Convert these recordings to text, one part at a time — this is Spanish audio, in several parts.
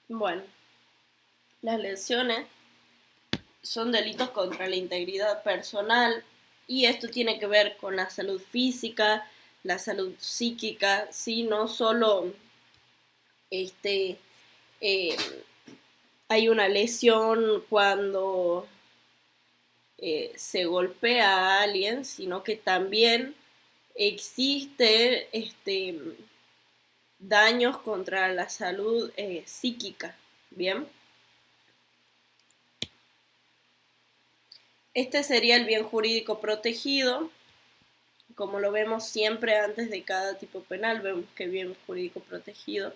Bueno, las lesiones son delitos contra la integridad personal y esto tiene que ver con la salud física, la salud psíquica, ¿sí? No solo este, eh, hay una lesión cuando se golpea a alguien, sino que también existe daños contra la salud psíquica, ¿bien? Este sería el bien jurídico protegido. Como lo vemos siempre antes de cada tipo penal, vemos que el bien jurídico protegido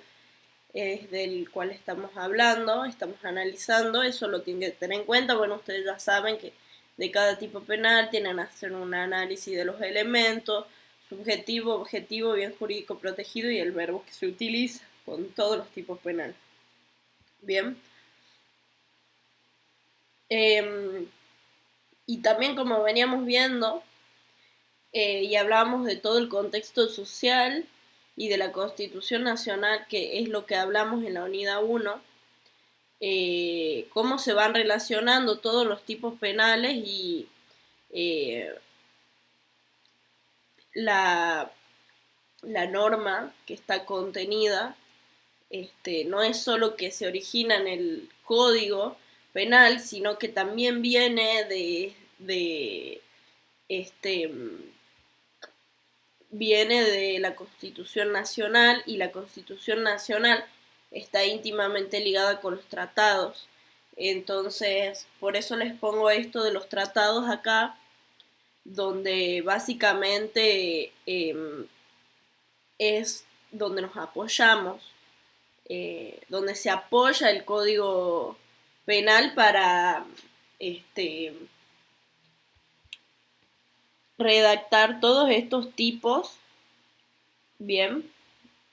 es del cual estamos hablando, estamos analizando, eso lo tienen que tener en cuenta. Bueno, ustedes ya saben que de cada tipo penal tienen que hacer un análisis de los elementos, subjetivo, objetivo, bien jurídico protegido y el verbo que se utiliza con todos los tipos penales. Bien. Y también como veníamos viendo, y hablábamos de todo el contexto social y de la Constitución Nacional, que es lo que hablamos en la unidad 1, cómo se van relacionando todos los tipos penales y eh, la, la norma que está contenida no es solo que se origina en el código penal, sino que también viene viene de la Constitución Nacional, y la Constitución Nacional está íntimamente ligada con los tratados. Entonces, por eso les pongo esto de los tratados acá, donde básicamente es donde nos apoyamos, donde se apoya el Código Penal para redactar todos estos tipos, bien.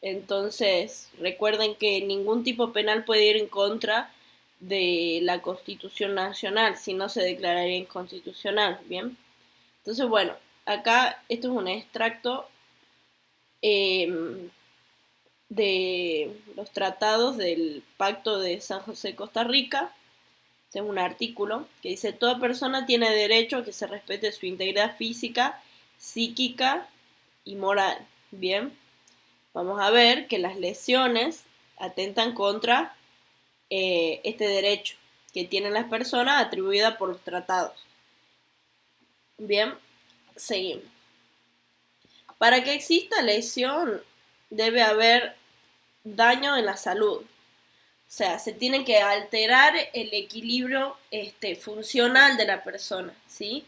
Entonces, recuerden que ningún tipo penal puede ir en contra de la Constitución Nacional, si no se declararía inconstitucional, ¿bien? Entonces, bueno, acá esto es un extracto de los tratados del Pacto de San José, Costa Rica. Este es un artículo que dice: toda persona tiene derecho a que se respete su integridad física, psíquica y moral, ¿bien? Vamos a ver que las lesiones atentan contra este derecho que tienen las personas atribuida por los tratados. Bien, seguimos. Para que exista lesión debe haber daño en la salud. O sea, se tiene que alterar el equilibrio funcional de la persona, ¿sí?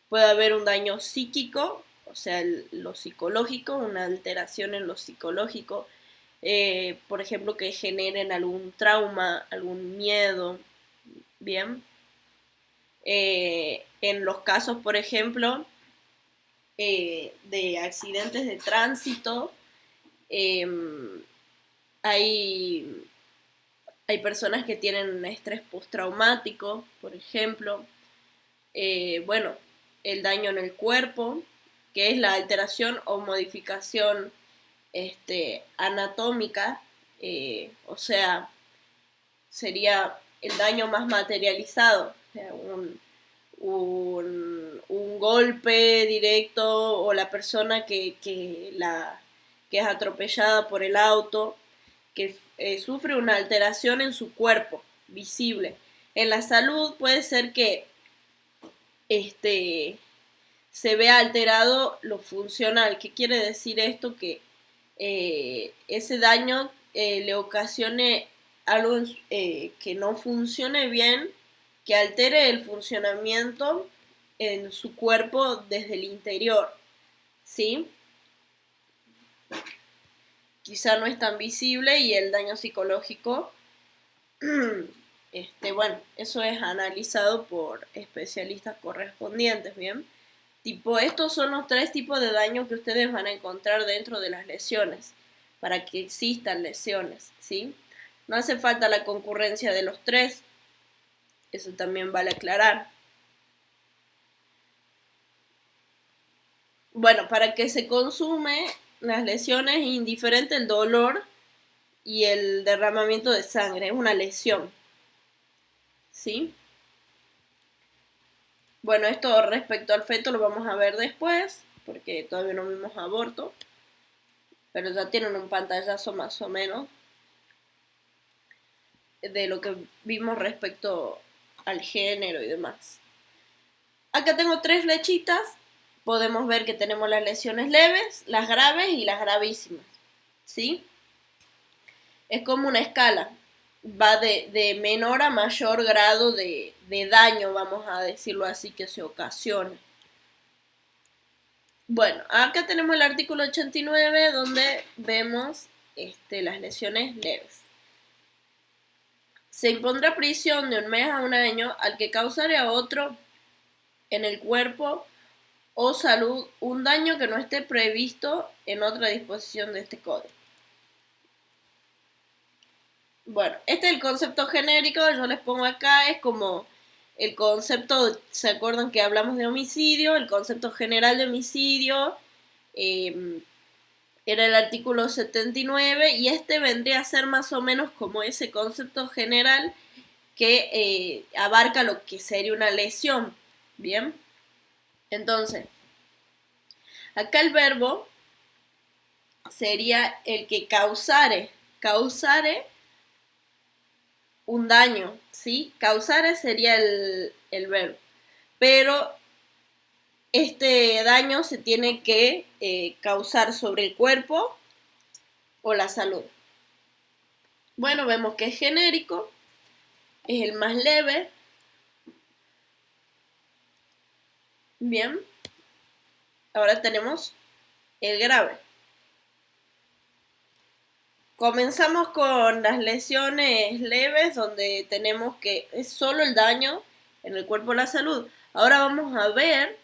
Puede haber un daño psíquico, o sea, lo psicológico, una alteración en lo psicológico, por ejemplo, que generen algún trauma, algún miedo, ¿bien? En los casos, por ejemplo, de accidentes de tránsito, eh, hay, hay personas que tienen un estrés postraumático, por ejemplo. Bueno, el daño en el cuerpo, que es la alteración o modificación anatómica, o sea, sería el daño más materializado, o sea, un golpe directo, o la persona que es atropellada por el auto, que sufre una alteración en su cuerpo visible. En la salud puede ser que se vea alterado lo funcional. ¿Qué quiere decir esto? Que ese daño le ocasione algo que no funcione bien, que altere el funcionamiento en su cuerpo desde el interior, ¿sí? Quizá no es tan visible, y el daño psicológico, bueno, eso es analizado por especialistas correspondientes, ¿bien? Estos son los 3 tipos de daño que ustedes van a encontrar dentro de las lesiones, para que existan lesiones, ¿sí? No hace falta la concurrencia de los 3, eso también vale aclarar. Bueno, para que se consume las lesiones es indiferente el dolor y el derramamiento de sangre, es una lesión, ¿sí? Bueno, esto respecto al feto lo vamos a ver después, porque todavía no vimos aborto, pero ya tienen un pantallazo más o menos de lo que vimos respecto al género y demás. Acá tengo 3 flechitas, podemos ver que tenemos las lesiones leves, las graves y las gravísimas, ¿sí? Es como una escala, va de menor a mayor grado de daño, vamos a decirlo así, que se ocasiona. Bueno, acá tenemos el artículo 89 donde vemos las lesiones leves. Se impondrá prisión de 1 mes a 1 año al que causare a otro en el cuerpo o salud un daño que no esté previsto en otra disposición de este código. Bueno, este es el concepto genérico, yo les pongo acá, es como el concepto, ¿se acuerdan que hablamos de homicidio? El concepto general de homicidio era el artículo 79 y este vendría a ser más o menos como ese concepto general que abarca lo que sería una lesión, ¿bien? Entonces, acá el verbo sería el que causare un daño, ¿sí? Causare sería el verbo, pero este daño se tiene que causar sobre el cuerpo o la salud. Bueno, vemos que es genérico, es el más leve. Bien, ahora tenemos el grave. Comenzamos con las lesiones leves, donde tenemos que es solo el daño en el cuerpo o la salud. Ahora vamos a ver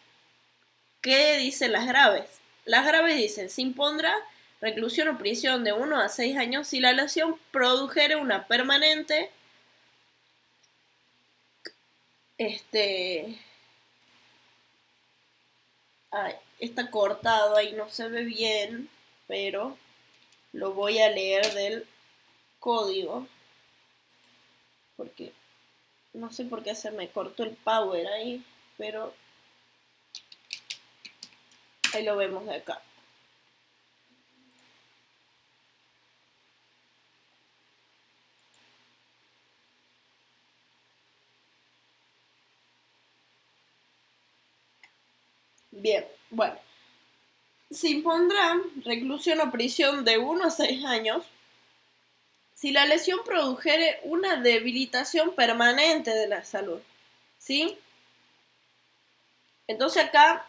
qué dicen las graves. Las graves dicen, se impondrá reclusión o prisión de 1 a 6 años si la lesión produjere una permanente, ay, está cortado ahí, no se ve bien, pero lo voy a leer del código, porque no sé por qué se me cortó el power ahí, pero ahí lo vemos de acá. Bien, bueno. Se impondrá reclusión o prisión de 1 a 6 años si la lesión produjere una debilitación permanente de la salud, ¿sí? Entonces acá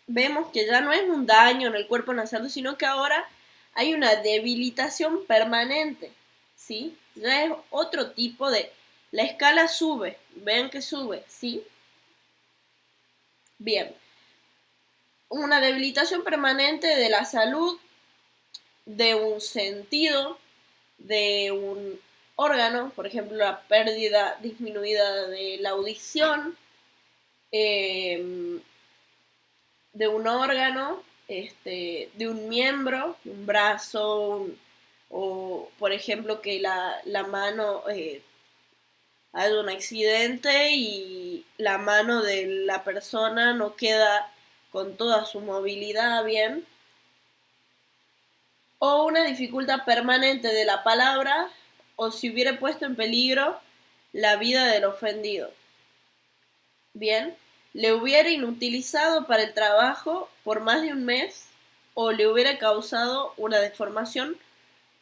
vemos que ya no es un daño en el cuerpo o en la salud, sino que ahora hay una debilitación permanente, ¿sí? Ya es otro tipo de... La escala sube, ven que sube, ¿sí? Bien. Una debilitación permanente de la salud, de un sentido, de un órgano, por ejemplo, la pérdida disminuida de la audición, de un órgano, de un miembro, un brazo, o por ejemplo que la mano haya un accidente y la mano de la persona no queda con toda su movilidad bien, o una dificultad permanente de la palabra, o si hubiera puesto en peligro la vida del ofendido. Bien, le hubiera inutilizado para el trabajo por más de 1 mes o le hubiera causado una deformación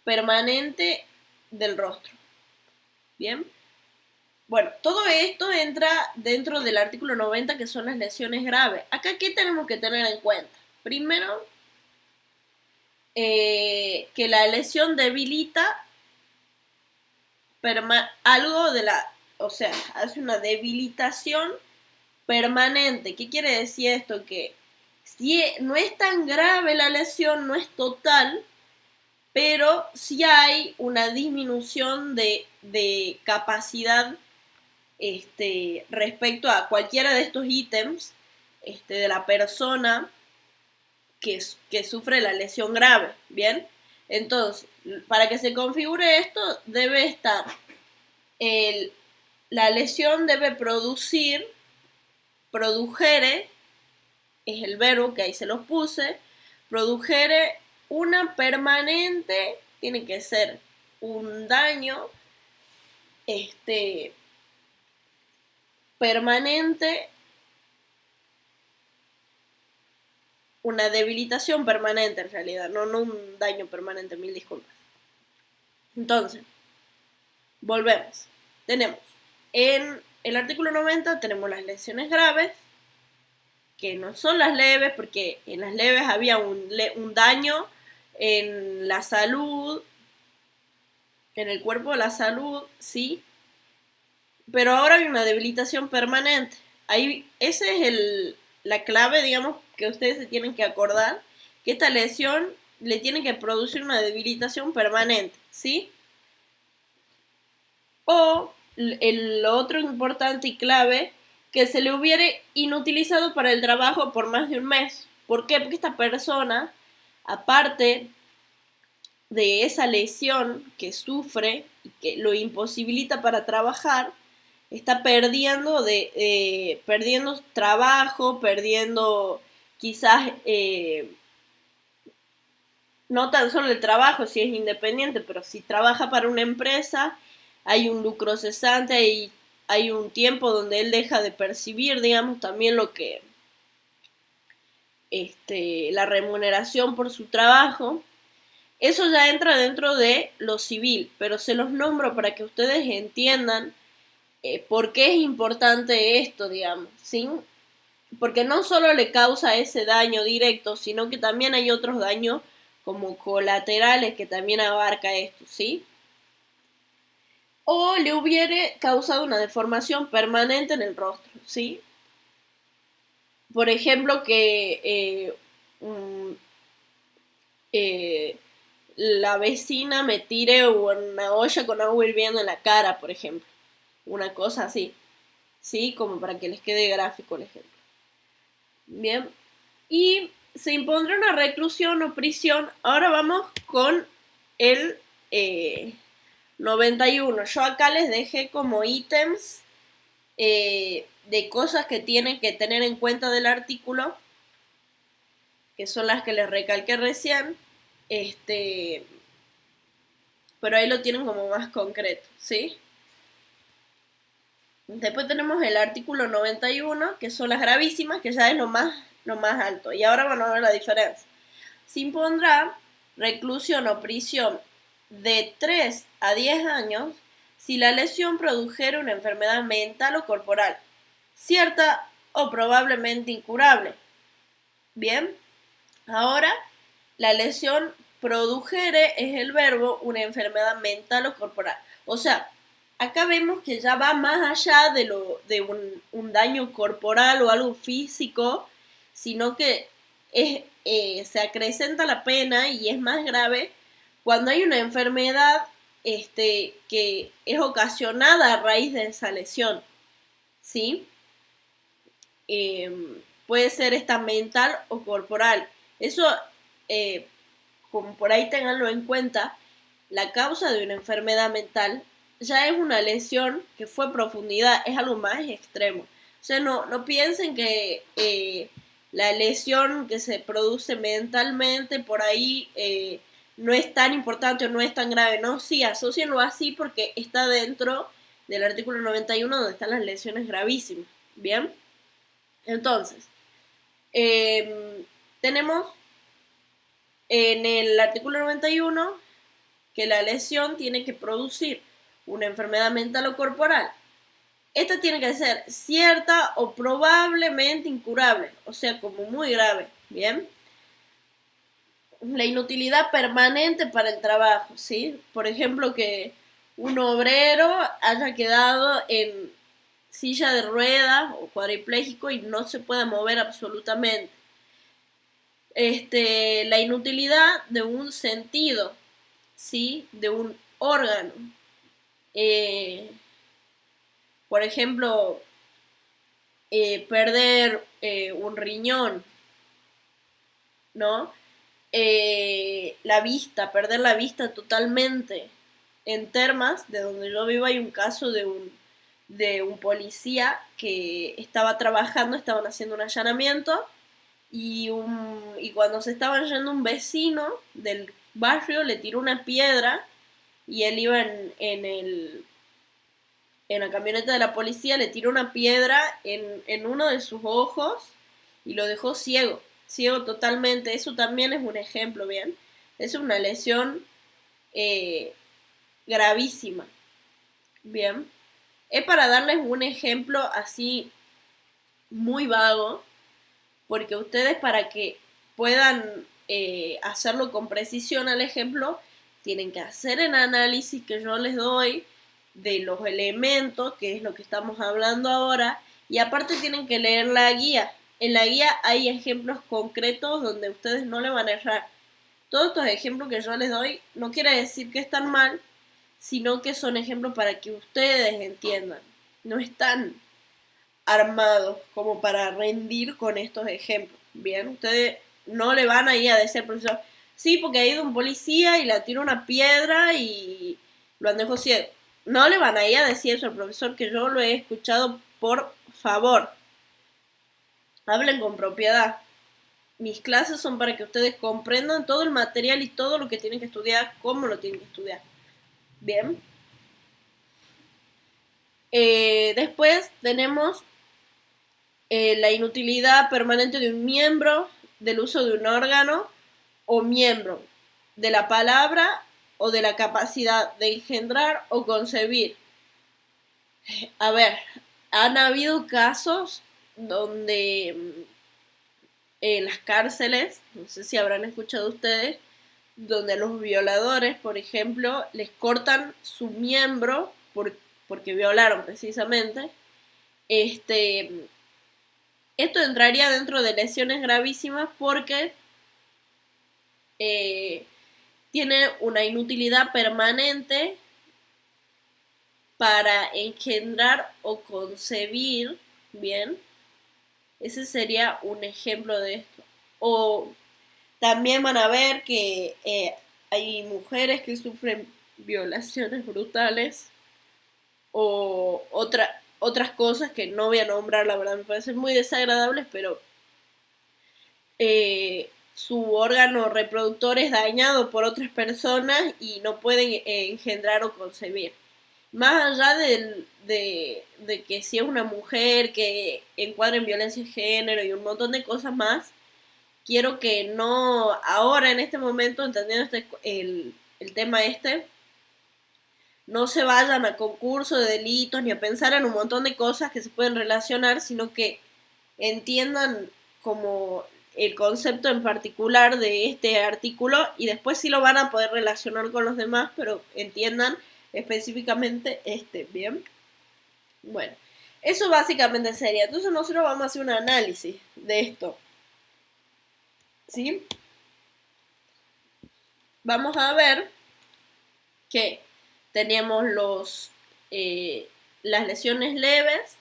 permanente del rostro. Bien, bueno, todo esto entra dentro del artículo 90, que son las lesiones graves. Acá, ¿qué tenemos que tener en cuenta? Primero, que la lesión debilita algo de la, o sea, hace una debilitación permanente. ¿Qué quiere decir esto? Que si no es tan grave la lesión, no es total, pero sí hay una disminución de capacidad respecto a cualquiera de estos ítems de la persona que sufre la lesión grave, ¿bien? Entonces, para que se configure esto, debe estar, la lesión debe produjere, es el verbo que ahí se los puse, produjere una permanente, tiene que ser un daño, permanente, una debilitación permanente en realidad, no un daño permanente, mil disculpas. Entonces, volvemos. Tenemos en el artículo 90 tenemos las lesiones graves, que no son las leves, porque en las leves había un daño en la salud, en el cuerpo de la salud, sí, pero ahora hay una debilitación permanente. Ahí, esa es la clave, digamos, que ustedes se tienen que acordar, que esta lesión le tiene que producir una debilitación permanente, ¿sí? O el otro importante y clave, que se le hubiere inutilizado para el trabajo por más de un mes. ¿Por qué? Porque esta persona, aparte de esa lesión que sufre y que lo imposibilita para trabajar, está perdiendo trabajo, perdiendo quizás no tan solo el trabajo si es independiente, pero si trabaja para una empresa, hay un lucro cesante, hay un tiempo donde él deja de percibir, digamos, también lo que la remuneración por su trabajo. Eso ya entra dentro de lo civil, pero se los nombro para que ustedes entiendan por qué es importante esto, digamos, ¿sí? Porque no solo le causa ese daño directo, sino que también hay otros daños como colaterales que también abarca esto, ¿sí? O le hubiere causado una deformación permanente en el rostro, ¿sí? Por ejemplo, que la vecina me tire una olla con agua hirviendo en la cara, por ejemplo. Una cosa así, ¿sí? Como para que les quede gráfico el ejemplo. Bien, y se impondrá una reclusión o prisión. Ahora vamos con el 91. Yo acá les dejé como ítems de cosas que tienen que tener en cuenta del artículo, que son las que les recalqué recién, pero ahí lo tienen como más concreto, ¿sí? Después tenemos el artículo 91, que son las gravísimas, que ya es lo más alto. Y ahora van a ver la diferencia. Se impondrá reclusión o prisión de 3 a 10 años si la lesión produjera una enfermedad mental o corporal, cierta o probablemente incurable. Bien, ahora la lesión produjere es el verbo una enfermedad mental o corporal. O sea, acá vemos que ya va más allá de un daño corporal o algo físico, sino que se acrecenta la pena y es más grave cuando hay una enfermedad que es ocasionada a raíz de esa lesión, ¿sí? Puede ser esta mental o corporal. Eso, como por ahí tenganlo en cuenta, la causa de una enfermedad mental ya es una lesión que fue profundidad, es algo más extremo. O sea, no piensen que la lesión que se produce mentalmente por ahí no es tan importante o no es tan grave. No, sí, asocienlo así porque está dentro del artículo 91 donde están las lesiones gravísimas. Bien, entonces, tenemos en el artículo 91 que la lesión tiene que producir una enfermedad mental o corporal. Esta tiene que ser cierta o probablemente incurable, o sea, como muy grave, ¿bien? La inutilidad permanente para el trabajo, ¿sí? Por ejemplo, que un obrero haya quedado en silla de ruedas o cuadripléjico y no se pueda mover absolutamente. La inutilidad de un sentido, ¿sí? De un órgano. Por ejemplo, perder un riñón, ¿no? La vista, perder la vista totalmente. En Termas, de donde yo vivo, hay un caso de un policía que estaba trabajando, estaban haciendo un allanamiento y cuando se estaba yendo un vecino del barrio le tiró una piedra y él iba en la camioneta de la policía, le tiró una piedra en uno de sus ojos y lo dejó ciego, ciego totalmente. Eso también es un ejemplo, ¿bien? Es una lesión eh, gravísima, ¿bien? Es para darles un ejemplo así muy vago, porque ustedes para que puedan hacerlo con precisión al ejemplo, tienen que hacer el análisis que yo les doy de los elementos, que es lo que estamos hablando ahora, y aparte tienen que leer la guía. En la guía hay ejemplos concretos donde ustedes no le van a errar. Todos estos ejemplos que yo les doy no quiere decir que están mal, sino que son ejemplos para que ustedes entiendan. No están armados como para rendir con estos ejemplos. Bien, ustedes no le van a ir a decir al profesor, sí, porque ha ido un policía y le tiró una piedra y lo han dejado ciego. No le van a ir a decir eso al profesor, que yo lo he escuchado. Por favor, hablen con propiedad. Mis clases son para que ustedes comprendan todo el material y todo lo que tienen que estudiar, cómo lo tienen que estudiar. Bien. Después tenemos la inutilidad permanente de un miembro, del uso de un órgano o miembro, de la palabra o de la capacidad de engendrar o concebir. A ver, han habido casos donde en las cárceles, no sé si habrán escuchado ustedes, donde a los violadores, por ejemplo, les cortan su miembro porque violaron precisamente. Esto entraría dentro de lesiones gravísimas porque tiene una inutilidad permanente para engendrar o concebir, ¿bien? Ese sería un ejemplo de esto. O también van a ver que hay mujeres que sufren violaciones brutales o otras cosas que no voy a nombrar, la verdad me parecen muy desagradables, pero su órgano reproductor es dañado por otras personas y no pueden engendrar o concebir. Más allá de que si es una mujer que encuadra en violencia de género y un montón de cosas más, quiero que no, ahora en este momento, entendiendo el tema no se vayan a concursos de delitos ni a pensar en un montón de cosas que se pueden relacionar, sino que entiendan como el concepto en particular de este artículo y después sí lo van a poder relacionar con los demás, pero entiendan específicamente ¿bien? Bueno, eso básicamente sería. Entonces nosotros vamos a hacer un análisis de esto, ¿sí? Vamos a ver que tenemos las lesiones leves,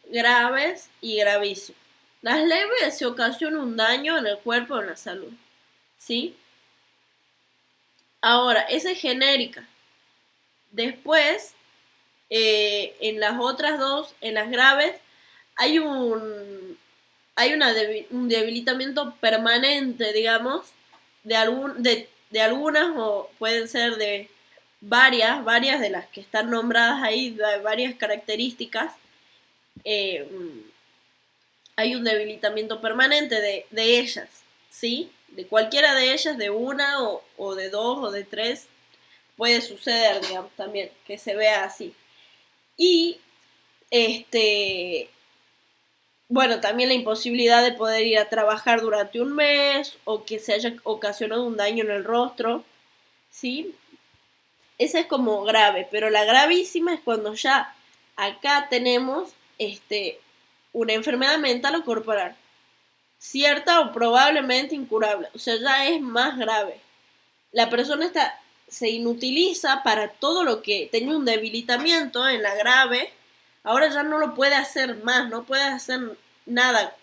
graves y gravísimas. Las leves se ocasiona un daño en el cuerpo o en la salud, ¿sí? Ahora, esa es genérica. Después, en las otras dos, en las graves, hay un debilitamiento permanente, digamos, de algunas o pueden ser de varias de las que están nombradas ahí, de varias características. Hay un debilitamiento permanente de ellas, ¿sí? De cualquiera de ellas, de una o de dos o de tres, puede suceder, digamos, también, que se vea así. Y, bueno, también la imposibilidad de poder ir a trabajar durante un mes o que se haya ocasionado un daño en el rostro, ¿sí? Esa es como grave, pero la gravísima es cuando ya acá tenemos una enfermedad mental o corporal, cierta o probablemente incurable, o sea, ya es más grave. La persona se inutiliza para todo lo que tenía un debilitamiento en la grave, ahora ya no lo puede hacer más, no puede hacer nada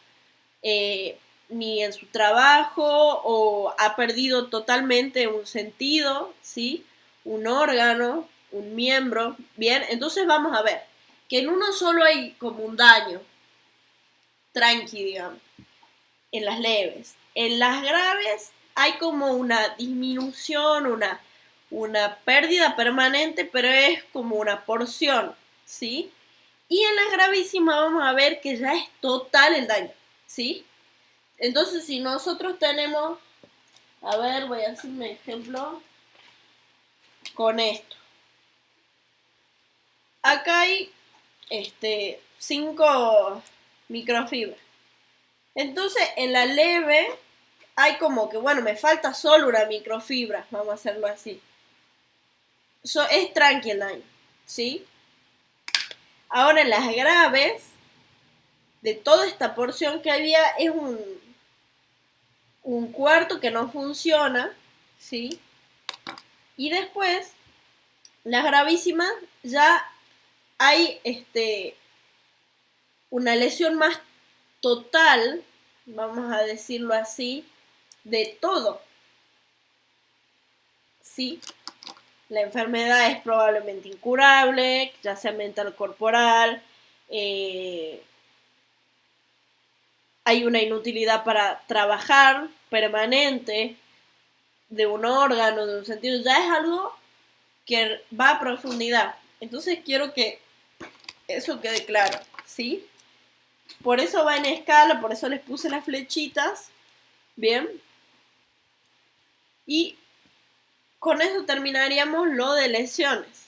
ni en su trabajo o ha perdido totalmente un sentido, ¿sí? Un órgano, un miembro. Bien, entonces vamos a ver que en uno solo hay como un daño, tranqui, digamos, en las leves. En las graves hay como una disminución, una pérdida permanente, pero es como una porción, ¿sí? Y en las gravísimas vamos a ver que ya es total el daño, ¿sí? Entonces, si nosotros tenemos, a ver, voy a hacer un ejemplo con esto. Acá hay 5 microfibras. Entonces, en la leve hay como que, bueno, me falta solo una microfibra, vamos a hacerlo así. Es tranqui el daño, ¿sí? Ahora en las graves, de toda esta porción que había, es un cuarto que no funciona, ¿sí? Y después, las gravísimas, ya hay una lesión más total, vamos a decirlo así, de todo, ¿sí? La enfermedad es probablemente incurable, ya sea mental o corporal, hay una inutilidad para trabajar permanente de un órgano, de un sentido, ya es algo que va a profundidad. Entonces quiero que eso quede claro, ¿sí? Por eso va en escala, por eso les puse las flechitas, ¿bien? Y con eso terminaríamos lo de lesiones.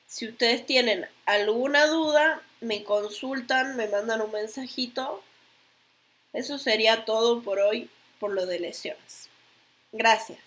Si ustedes tienen alguna duda, me consultan, me mandan un mensajito. Eso sería todo por hoy, por lo de lesiones. Gracias.